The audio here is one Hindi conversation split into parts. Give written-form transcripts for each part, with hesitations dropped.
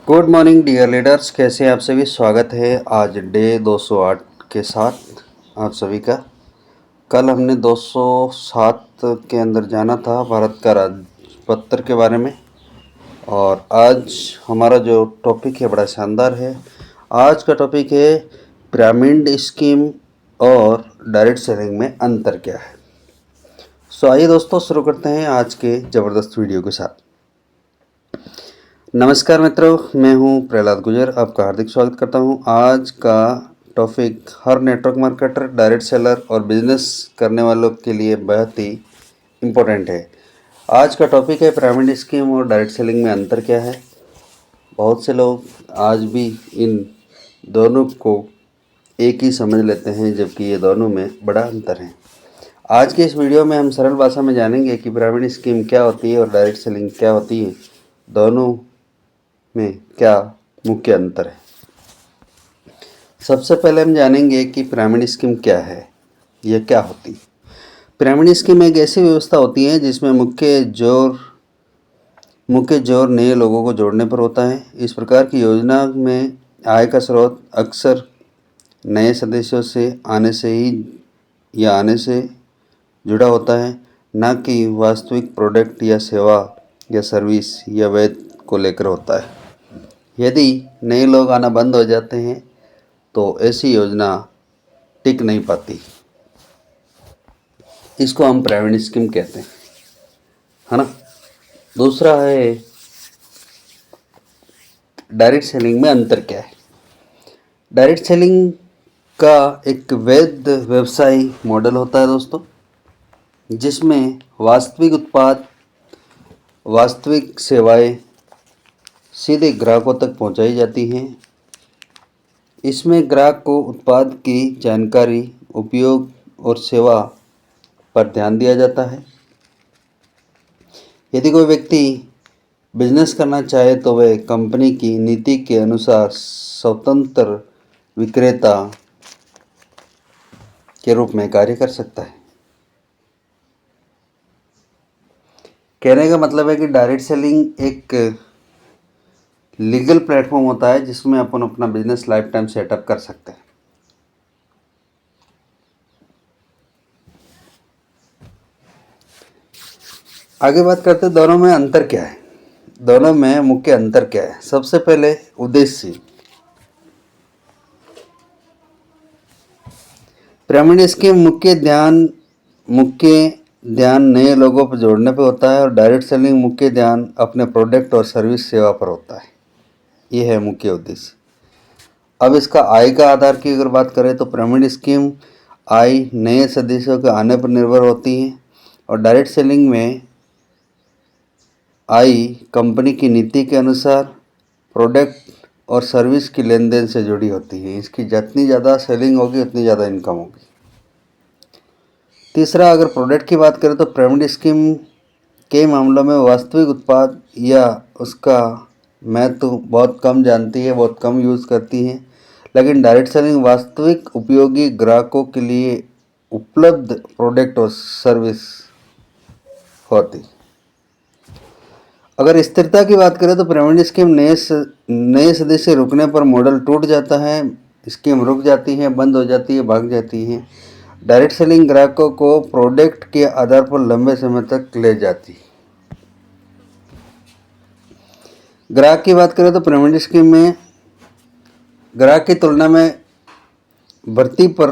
गुड मॉर्निंग डियर लीडर्स, कैसे हैं आप सभी। स्वागत है आज डे 208 के साथ आप सभी का। कल हमने 207 के अंदर जाना था भारत का राजपत्र के बारे में, और आज हमारा जो टॉपिक है बड़ा शानदार है। आज का टॉपिक है पिरामिड स्कीम और डायरेक्ट सेलिंग में अंतर क्या है। सो आइए दोस्तों, शुरू करते हैं आज के ज़बरदस्त वीडियो के साथ। नमस्कार मित्रों, मैं हूं प्रहलाद गुजर, आपका हार्दिक स्वागत करता हूं। आज का टॉपिक हर नेटवर्क मार्केटर, डायरेक्ट सेलर और बिजनेस करने वालों के लिए बहुत ही इम्पोर्टेंट है। आज का टॉपिक है पिरामिड स्कीम और डायरेक्ट सेलिंग में अंतर क्या है। बहुत से लोग आज भी इन दोनों को एक ही समझ लेते हैं, जबकि ये दोनों में बड़ा अंतर है। आज के इस वीडियो में हम सरल भाषा में जानेंगे कि पिरामिड स्कीम क्या होती है और डायरेक्ट सेलिंग क्या होती है, दोनों में क्या मुख्य अंतर है। सबसे पहले हम जानेंगे कि पिरामिड स्कीम क्या है, यह क्या होती है। पिरामिड स्कीम एक ऐसी व्यवस्था होती है जिसमें मुख्य जोर नए लोगों को जोड़ने पर होता है। इस प्रकार की योजना में आय का स्रोत अक्सर नए सदस्यों से आने से जुड़ा होता है, न कि वास्तविक प्रोडक्ट या सेवा या सर्विस या वेद को लेकर होता है। यदि नए लोग आना बंद हो जाते हैं तो ऐसी योजना टिक नहीं पाती। इसको हम पिरामिड स्कीम कहते हैं, है ना। दूसरा है डायरेक्ट सेलिंग में अंतर क्या है। डायरेक्ट सेलिंग का एक वैध व्यवसाय मॉडल होता है दोस्तों, जिसमें वास्तविक सेवाएं सीधे ग्राहकों तक पहुंचाई जाती हैं। इसमें ग्राहक को उत्पाद की जानकारी, उपयोग और सेवा पर ध्यान दिया जाता है। यदि कोई व्यक्ति बिजनेस करना चाहे तो वह कंपनी की नीति के अनुसार स्वतंत्र विक्रेता के रूप में कार्य कर सकता है। कहने का मतलब है कि डायरेक्ट सेलिंग एक लीगल प्लेटफॉर्म होता है जिसमें अपन अपना बिजनेस लाइफ टाइम सेटअप कर सकते हैं। आगे बात करते हैं दोनों में अंतर क्या है, दोनों में मुख्य अंतर क्या है। सबसे पहले उद्देश्य। पिरामिड स्कीम मुख्य ध्यान नए लोगों पर जोड़ने पर होता है, और डायरेक्ट सेलिंग मुख्य ध्यान अपने प्रोडक्ट और सर्विस सेवा पर होता है। ये है मुख्य उद्देश्य। अब इसका आय का आधार की अगर बात करें तो पिरामिड स्कीम आय नए सदस्यों के आने पर निर्भर होती है, और डायरेक्ट सेलिंग में आय कंपनी की नीति के अनुसार प्रोडक्ट और सर्विस की लेन देन से जुड़ी होती है। इसकी जितनी ज़्यादा सेलिंग होगी उतनी ज़्यादा इनकम होगी। तीसरा, अगर प्रोडक्ट की बात करें तो पिरामिड स्कीम के मामलों में वास्तविक उत्पाद या उसका महत्व बहुत कम जानती है, बहुत कम यूज़ करती है, लेकिन डायरेक्ट सेलिंग वास्तविक उपयोगी ग्राहकों के लिए उपलब्ध प्रोडक्ट और सर्विस होती। अगर स्थिरता की बात करें तो पिरामिड स्कीम नए सदस्य रुकने पर मॉडल टूट जाता है, स्कीम रुक जाती है, बंद हो जाती है, भाग जाती है। डायरेक्ट सेलिंग ग्राहकों को प्रोडक्ट के आधार पर लंबे समय तक ले जाती है। ग्राहक की बात करें तो पिरामिड स्कीम में ग्राहक की तुलना में भर्ती पर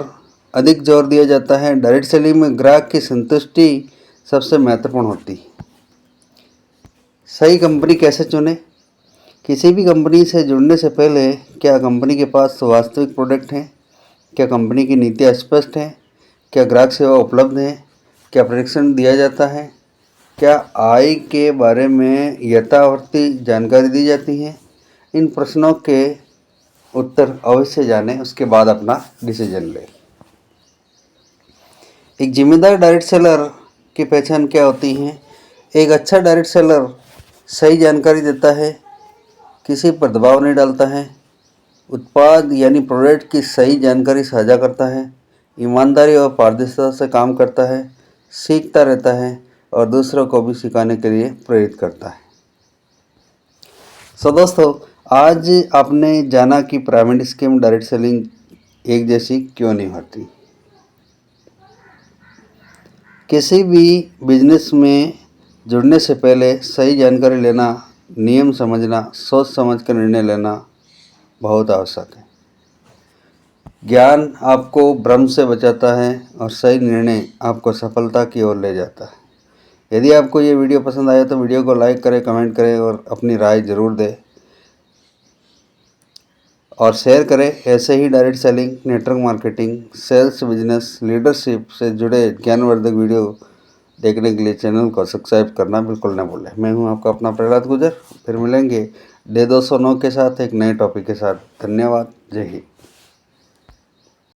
अधिक जोर दिया जाता है। डायरेक्ट सेलिंग में ग्राहक की संतुष्टि सबसे महत्वपूर्ण होती है। सही कंपनी कैसे चुने। किसी भी कंपनी से जुड़ने से पहले क्या कंपनी के पास वास्तविक प्रोडक्ट हैं, क्या कंपनी की नीतियाँ स्पष्ट हैं, क्या ग्राहक सेवा उपलब्ध है, क्या प्रशिक्षण दिया जाता है, क्या आय के बारे में यथार्थी जानकारी दी जाती है। इन प्रश्नों के उत्तर अवश्य जानें, उसके बाद अपना डिसीजन लें। एक जिम्मेदार डायरेक्ट सेलर की पहचान क्या होती है। एक अच्छा डायरेक्ट सेलर सही जानकारी देता है, किसी पर दबाव नहीं डालता है, उत्पाद यानी प्रोडक्ट की सही जानकारी साझा करता है, ईमानदारी और पारदर्शिता से काम करता है, सीखता रहता है और दूसरों को भी सिखाने के लिए प्रेरित करता है। सो दोस्तों, आज आपने जाना कि पिरामिड स्कीम डायरेक्ट सेलिंग एक जैसी क्यों नहीं होती। किसी भी बिजनेस में जुड़ने से पहले सही जानकारी लेना, नियम समझना, सोच समझ कर निर्णय लेना बहुत आवश्यक है। ज्ञान आपको भ्रम से बचाता है और सही निर्णय आपको सफलता की ओर ले जाता है। यदि आपको ये वीडियो पसंद आया तो वीडियो को लाइक करें, कमेंट करें और अपनी राय ज़रूर दें और शेयर करें। ऐसे ही direct selling, network marketing, sales, business, leadership से जुड़े ज्ञानवर्धक वीडियो देखने के लिए चैनल को सब्सक्राइब करना बिल्कुल न भूलें। मैं हूं आपका अपना प्रहलाद गुजर। फिर मिलेंगे डे 209 के साथ एक नए टॉपिक के साथ। धन्यवाद। जय हिंद।